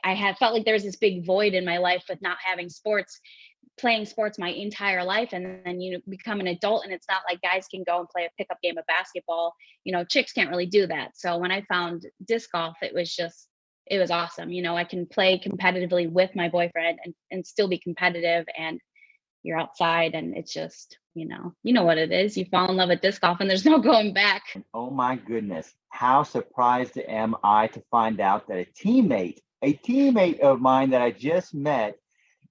I had felt like there was this big void in my life with not having sports, playing sports my entire life. And then you become an adult, and it's not like guys can go and play a pickup game of basketball. Chicks can't really do that. So when I found disc golf, it was awesome. I can play competitively with my boyfriend and still be competitive, and you're outside, and it's just, what it is. You fall in love with disc golf and there's no going back. Oh my goodness. How surprised am I to find out that a teammate of mine that I just met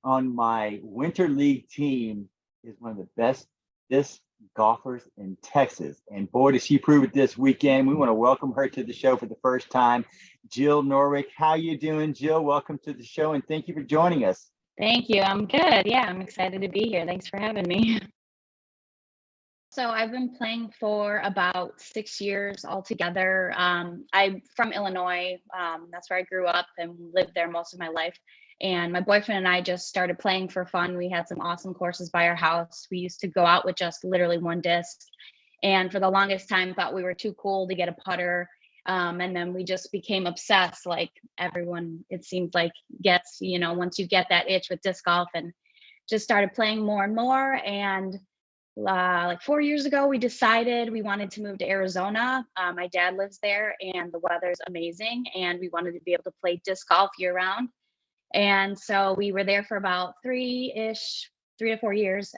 on my winter league team is one of the best disc golfers in Texas. And boy, does she prove it this weekend. We want to welcome her to the show for the first time. Jill Norwick. How you doing, Jill? Welcome to the show, and thank you for joining us. Thank you. I'm good. Yeah, I'm excited to be here. Thanks for having me. So I've been playing for about 6 years altogether. I'm from Illinois. That's where I grew up and lived there most of my life. And my boyfriend and I just started playing for fun. We had some awesome courses by our house. We used to go out with just literally one disc. And for the longest time, thought we were too cool to get a putter. And then we just became obsessed, like everyone, it seems like, gets, once you get that itch with disc golf, and just started playing more and more. And like 4 years ago, we decided we wanted to move to Arizona. My dad lives there and the weather's amazing, and we wanted to be able to play disc golf year round. And so we were there for about 3 to 4 years.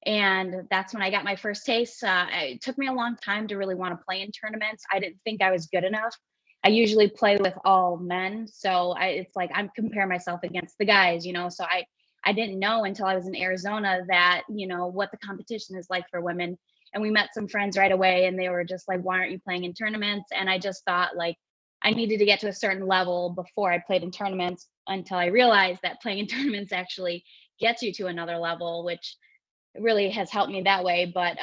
And that's when I got my first taste. It took me a long time to really want to play in tournaments. I didn't think I was good enough. I usually play with all men. So it's like I'm comparing myself against the guys, so I didn't know until I was in Arizona that, what the competition is like for women. And we met some friends right away, and they were just like, why aren't you playing in tournaments? And I just thought, like, I needed to get to a certain level before I played in tournaments, until I realized that playing in tournaments actually gets you to another level, which really has helped me that way. But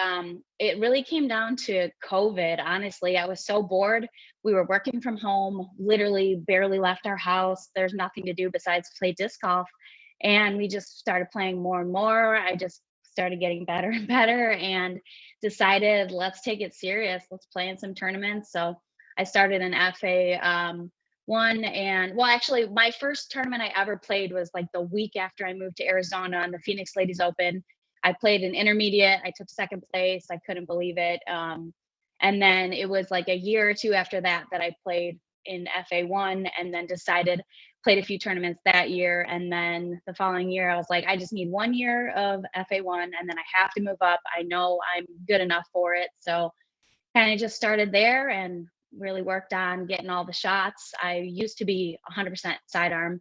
it really came down to COVID. Honestly, I was so bored. We were working from home, literally barely left our house. There's nothing to do besides play disc golf. And we just started playing more and more. I just started getting better and better, and decided, let's take it serious. Let's play in some tournaments. So I started an FA1, and well, actually my first tournament I ever played was like the week after I moved to Arizona on the Phoenix Ladies Open. I played an intermediate. I took second place. I couldn't believe it. And then it was like a year or two after that I played in FA1, and then played a few tournaments that year. And then the following year, I was like, I just need 1 year of FA1, and then I have to move up. I know I'm good enough for it. So kind of just started there and really worked on getting all the shots. I used to be 100% sidearm.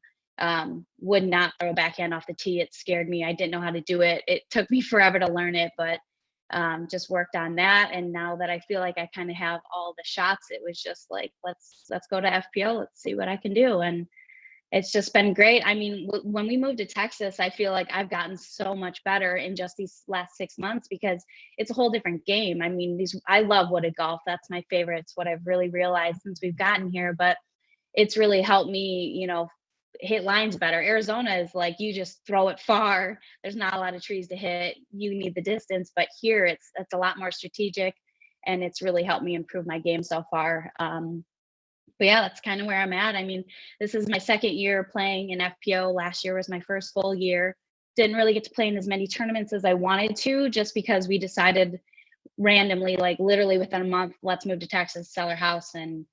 Would not throw a backhand off the tee. It scared me. I didn't know how to do it. It took me forever to learn it, but just worked on that. And now that I feel like I kind of have all the shots, it was just like, let's go to FPO. Let's see what I can do. And it's just been great. I mean, when we moved to Texas, I feel like I've gotten so much better in just these last 6 months, because it's a whole different game. I mean, I love wooded golf. That's my favorite. It's what I've really realized since we've gotten here, but it's really helped me, hit lines better. Arizona is like, you just throw it far. There's not a lot of trees to hit. You need the distance, but here it's a lot more strategic, and it's really helped me improve my game so far. But yeah, that's kind of where I'm at. I mean, this is my second year playing in FPO. Last year was my first full year. Didn't really get to play in as many tournaments as I wanted to, just because we decided randomly, like literally within a month, let's move to Texas, sell our house, and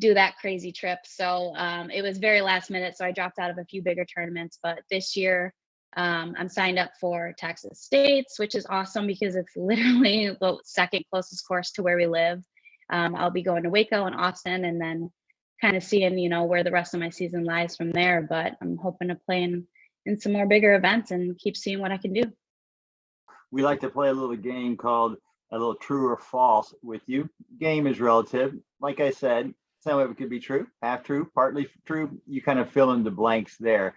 do that crazy trip. So it was very last minute. So I dropped out of a few bigger tournaments. But this year, I'm signed up for Texas States, which is awesome because it's literally the second closest course to where we live. I'll be going to Waco and Austin, and then kind of seeing, where the rest of my season lies from there. But I'm hoping to play in some more bigger events and keep seeing what I can do. We like to play a little game called a little true or false with you. Game is relative. Like I said, some of it could be true, half true, partly true. You kind of fill in the blanks there.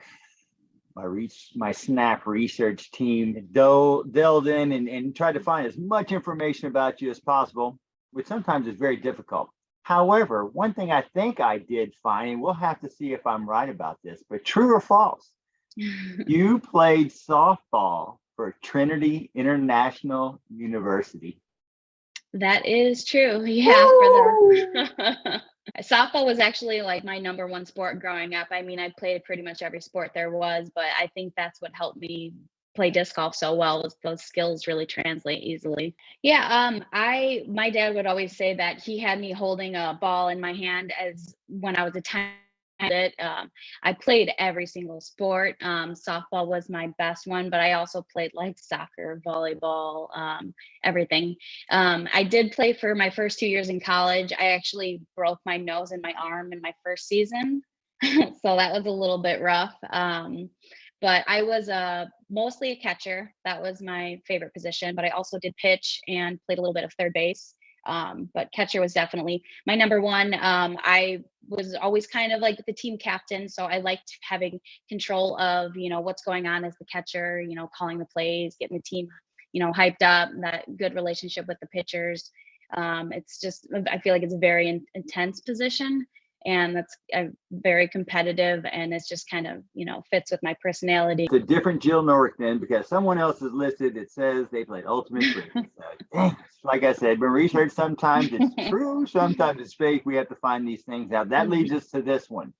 My Snap research team delved in and tried to find as much information about you as possible, which sometimes is very difficult. However, one thing I think I did find, and we'll have to see if I'm right about this, but true or false, you played softball for Trinity International University. That is true. Yeah. For the Softball was actually like my number one sport growing up. I mean, I played pretty much every sport there was, but I think that's what helped me play disc golf so well was those skills really translate easily. Yeah, I my dad would always say that he had me holding a ball in my hand as when I was a tiny bit. I played every single sport. Softball was my best one, but I also played like soccer, volleyball, everything. I did play for my first 2 years in college. I actually broke my nose and my arm in my first season. So that was a little bit rough. But I was mostly a catcher. That was my favorite position. But I also did pitch and played a little bit of third base. But catcher was definitely my number one. I was always kind of like the team captain, so I liked having control of what's going on as the catcher. Calling the plays, getting the team hyped up. That good relationship with the pitchers. It's just I feel like it's a very intense position, and that's very competitive, and it's just kind of fits with my personality. It's a different Jill Norrick then, because someone else is listed. It says they played ultimate frisbee. So, dang, like I said, when research, sometimes it's true, sometimes it's fake. We have to find these things out. That leads us to this one.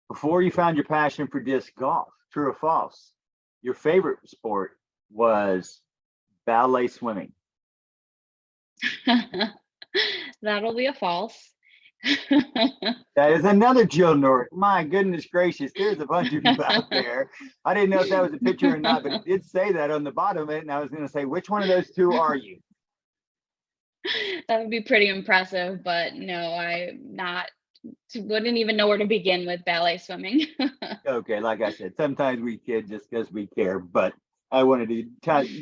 Before you found your passion for disc golf, true or false, your favorite sport was ballet swimming. That'll be a false. That is another Jill Norrick. My goodness gracious, there's a bunch of you out there. I didn't know if that was a picture or not, but it did say that on the bottom of it. And I was going to say, which one of those two are you? That would be pretty impressive, but no, wouldn't even know where to begin with ballet swimming. Okay, like I said, sometimes we kid just because we care, but I wanted to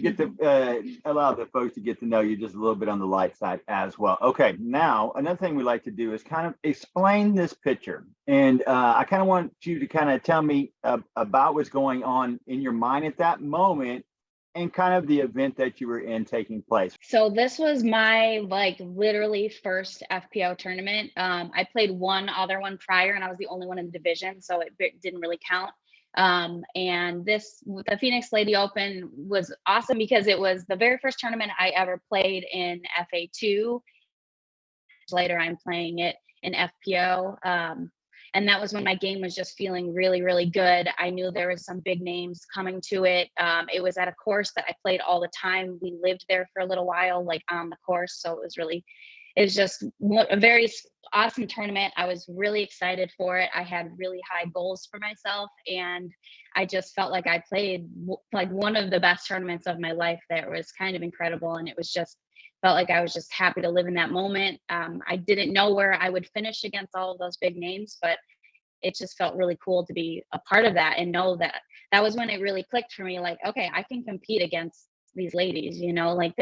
get to allow the folks to get to know you just a little bit on the light side as well. Okay, now another thing we like to do is kind of explain this picture, and I kind of want you to kind of tell me about what's going on in your mind at that moment, and kind of the event that you were in taking place. So this was my literally first FPO tournament. I played one other one prior, and I was the only one in the division, so it didn't really count. And the Phoenix Lady Open was awesome because it was the very first tournament I ever played in FA2. Later, I'm playing it in FPO. And that was when my game was just feeling really, really good. I knew there was some big names coming to it. It was at a course that I played all the time. We lived there for a little while, like on the course. So it was just a very awesome tournament. I was really excited for it. I had really high goals for myself, and I just felt like I played like one of the best tournaments of my life there. It was kind of incredible, and it was just felt like I was just happy to live in that moment. I didn't know where I would finish against all of those big names, but it just felt really cool to be a part of that and know that that was when it really clicked for me. Like, okay, I can compete against these ladies, like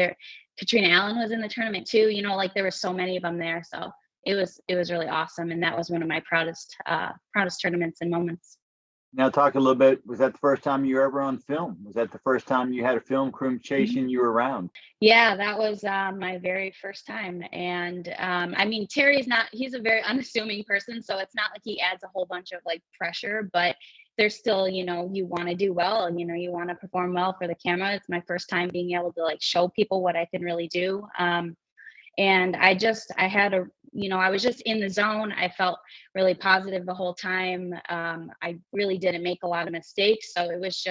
Katrina Allen was in the tournament too, like there were so many of them there. So it was really awesome. And that was one of my proudest tournaments and moments. Now talk a little bit, was that the first time you were ever on film? Was that the first time you had a film crew chasing you around? Yeah, that was my very first time. And I mean, he's a very unassuming person, so it's not like he adds a whole bunch of pressure, but there's still, you want to do well, and you want to perform well for the camera. It's my first time being able to show people what I can really do. And I was just in the zone. I felt really positive the whole time. I really didn't make a lot of mistakes. So I was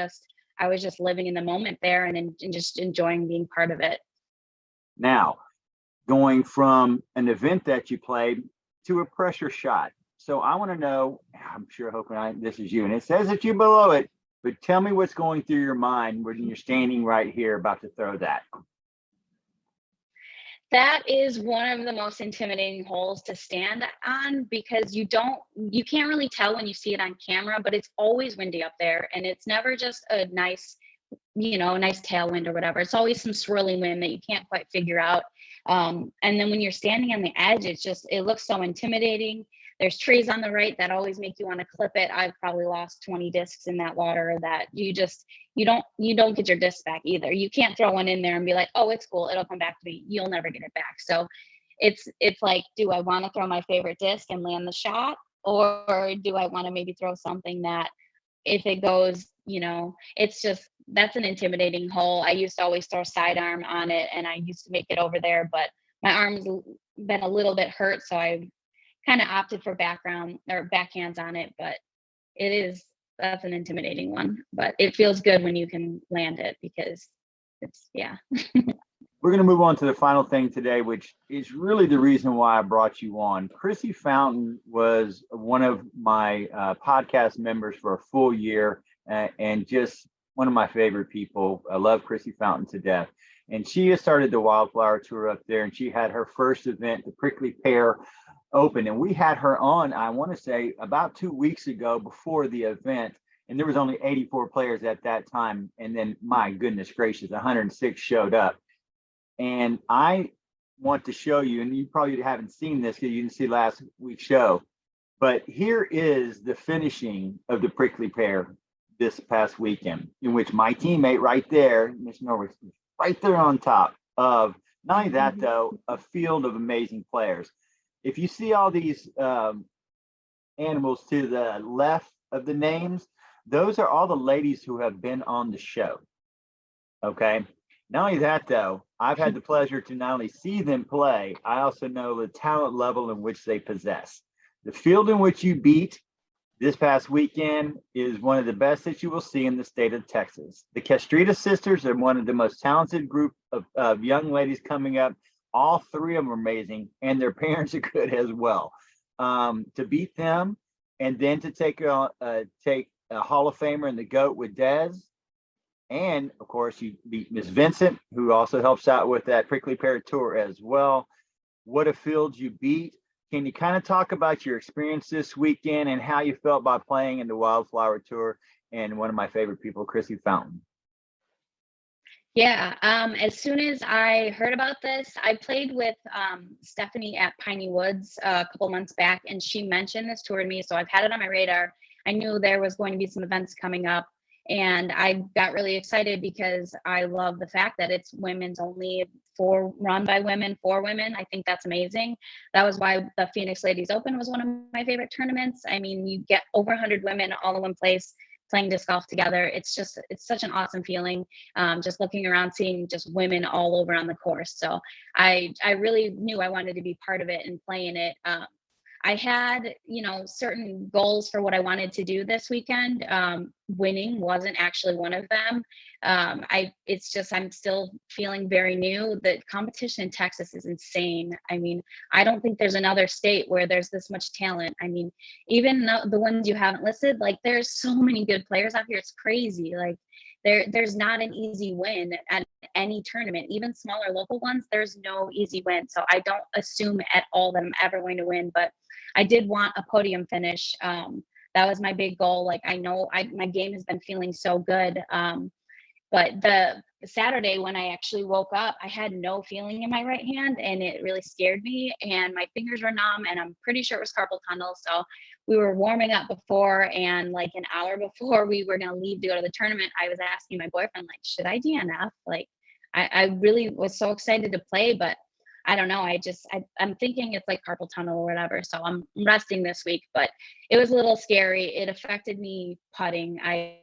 just living in the moment there and just enjoying being part of it. Now, going from an event that you played to a pressure shot. So I want to know, I'm sure hoping this is you, and it says that you below it, but tell me what's going through your mind when you're standing right here about to throw that. That is one of the most intimidating holes to stand on because you can't really tell when you see it on camera, but it's always windy up there, and it's never just a nice tailwind or whatever. It's always some swirling wind that you can't quite figure out. And then when you're standing on the edge, it looks so intimidating. There's trees on the right that always make you want to clip it. I've probably lost 20 discs in that water that you don't get your disc back either. You can't throw one in there and be like, oh, it's cool, it'll come back to me. You'll never get it back. So it's like, do I want to throw my favorite disc and land the shot? Or do I want to maybe throw something that if it goes, that's an intimidating hole. I used to always throw sidearm on it, and I used to make it over there, but my arm's been a little bit hurt. So I kind of opted for background or backhands on it, but that's an intimidating one. But it feels good when you can land it because it's, yeah. We're going to move on to the final thing today, which is really the reason why I brought you on. Chrissy Fountain was one of my podcast members for a full year and just one of my favorite people. I love Chrissy Fountain to death. And she has started the Wildflower Tour up there, and she had her first event, the Prickly Pear Open. And we had her on, I want to say, about 2 weeks ago before the event. And there was only 84 players at that time. And then, my goodness gracious, 106 showed up. And I want to show you, and you probably haven't seen this because you didn't see last week's show, but here is the finishing of the Prickly Pear this past weekend, in which my teammate right there, Miss Norwich, right there on top of, not only that though, a field of amazing players. If you see all these animals to the left of the names, those are all the ladies who have been on the show. Okay. Not only that, though, I've had the pleasure to not only see them play, I also know the talent level in which they possess. The field in which you beat this past weekend is one of the best that you will see in the state of Texas. The Castrita sisters are one of the most talented group of young ladies coming up. All three of them are amazing, and their parents are good as well. To beat them, and then to take a Hall of Famer in the GOAT with Dez. And of course, you beat Miss Vincent, who also helps out with that Prickly Pear Tour as well. What a field you beat. Can you kind of talk about your experience this weekend and how you felt by playing in the Wildflower Tour and one of my favorite people, Chrissy Fountain? Yeah, as soon as I heard about this, I played with Stephanie at Piney Woods a couple months back, and she mentioned this tour to me. So I've had it on my radar. I knew there was going to be some events coming up. And I got really excited because I love the fact that it's women's only, run by women, for women. I think that's amazing. That was why the Phoenix Ladies Open was one of my favorite tournaments. I mean, you get over 100 women all in one place playing disc golf together. It's such an awesome feeling. Just looking around, seeing just women all over on the course. So I really knew I wanted to be part of it and play in it. I had, certain goals for what I wanted to do this weekend. Winning wasn't actually one of them. I'm still feeling very new. The competition in Texas is insane. I mean, I don't think there's another state where there's this much talent. I mean, even the ones you haven't listed, like there's so many good players out here. It's crazy. Like there's not an easy win at any tournament, even smaller local ones. There's no easy win. So I don't assume at all that I'm ever going to win, but I did want a podium finish. That was my big goal. Like I know my game has been feeling so good. But the Saturday when I actually woke up, I had no feeling in my right hand, and it really scared me, and my fingers were numb, and I'm pretty sure it was carpal tunnel. So we were warming up before, and like an hour before we were going to leave to go to the tournament, I was asking my boyfriend, like, should I DNF? Like, I really was so excited to play, but I don't know. I'm thinking it's like carpal tunnel or whatever. So I'm resting this week, but it was a little scary. It affected me putting. I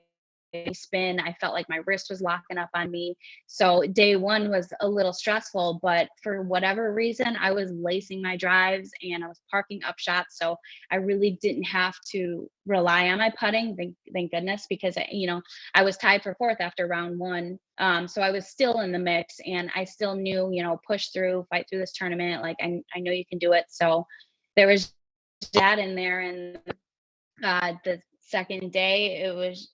spin. I felt like my wrist was locking up on me. So day one was a little stressful, but for whatever reason, I was lacing my drives and I was parking up shots. So I really didn't have to rely on my putting. Thank goodness, because I was tied for fourth after round one. So I was still in the mix, and I still knew, push through, fight through this tournament. Like I know you can do it. So there was that in there. And the second day, it was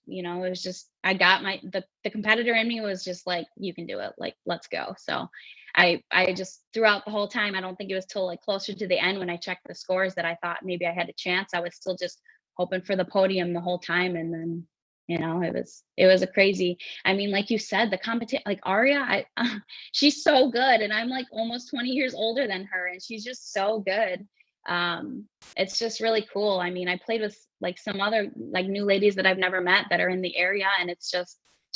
just, I got the competitor in me was just like, you can do it, like, let's go. So I just, throughout the whole time, I don't think it was till like closer to the end when I checked the scores that I thought maybe I had a chance. I was still just hoping for the podium the whole time. And then it was a crazy, I mean, like you said, the competition, like Aria, she's so good, and I'm like almost 20 years older than her, and she's just so good. It's just really cool. I mean, I played with like some other like new ladies that I've never met that are in the area, and it's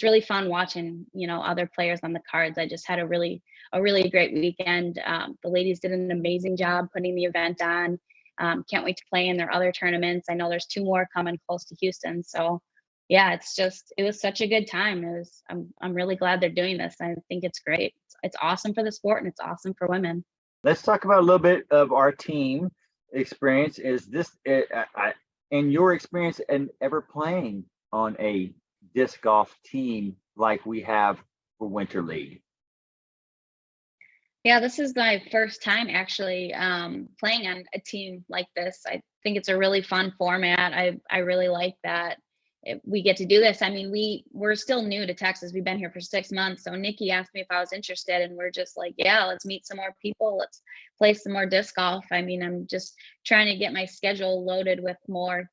really fun watching, other players on the cards. I just had a really great weekend. The ladies did an amazing job putting the event on. Can't wait to play in their other tournaments. I know there's 2 more coming close to Houston. So yeah, it was such a good time. I'm really glad they're doing this. I think it's great. It's awesome for the sport, and it's awesome for women. Let's talk about a little bit of our team. experience is this, in your experience and ever playing on a disc golf team like we have for Winter League? Yeah, this is my first time actually playing on a team like this. I think it's a really fun format. I really like that we get to do this. I mean, we're still new to Texas. We've been here for 6 months. So Nikki asked me if I was interested, and we're just like, yeah, let's meet some more people. Let's play some more disc golf. I mean, I'm just trying to get my schedule loaded with more,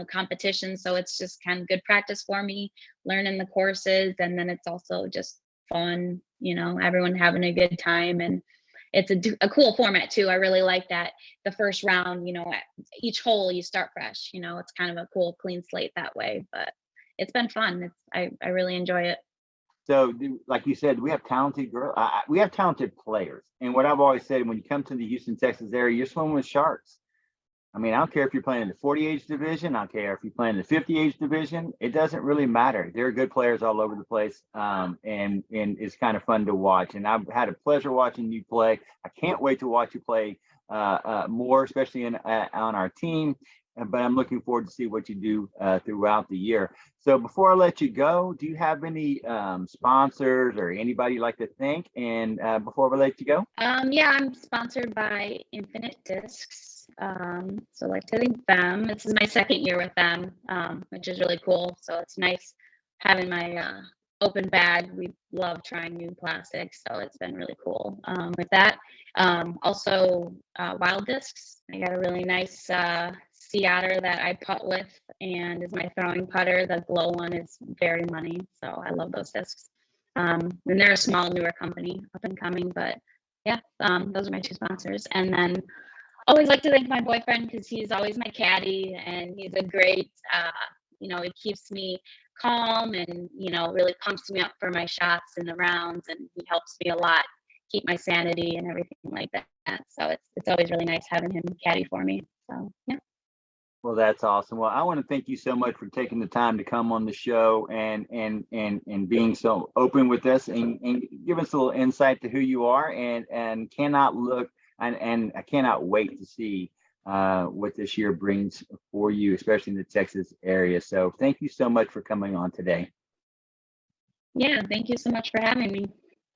competition. So it's just kind of good practice for me, learning the courses, and then it's also just fun, everyone having a good time. And it's a cool format too. I really like that the first round, at each hole you start fresh, it's kind of a cool clean slate that way. But it's been fun. I really enjoy it. So, like you said, we have talented girls. We have talented players. And what I've always said, when you come to the Houston, Texas area, you're swimming with sharks. I mean, I don't care if you're playing in the 40 age division. I don't care if you're playing in the 50 age division. It doesn't really matter. There are good players all over the place, and it's kind of fun to watch. And I've had a pleasure watching you play. I can't wait to watch you play more, especially on our team. But I'm looking forward to see what you do throughout the year. So before I let you go, do you have any sponsors or anybody you'd like to thank? And before we let you go? Yeah, I'm sponsored by Infinite Discs. So I'd like to thank them. This is my second year with them, which is really cool. So it's nice having my open bag. We love trying new plastics, so it's been really cool with that. Also, Wild Discs. I got a really nice sea otter that I putt with, and is my throwing putter. The glow one is very money, so I love those discs. And they're a small, newer company, up and coming, but yeah, those are my two sponsors. And then always like to thank my boyfriend, because he's always my caddy, and he's a great, he keeps me calm, and, really pumps me up for my shots and the rounds, and he helps me a lot keep my sanity and everything like that. So it's always really nice having him caddy for me. So yeah. Well, that's awesome. Well, I want to thank you so much for taking the time to come on the show and being so open with us, and give us a little insight to who you are, and cannot look and I cannot wait to see what this year brings for you, especially in the Texas area. So thank you so much for coming on today. Yeah, thank you so much for having me.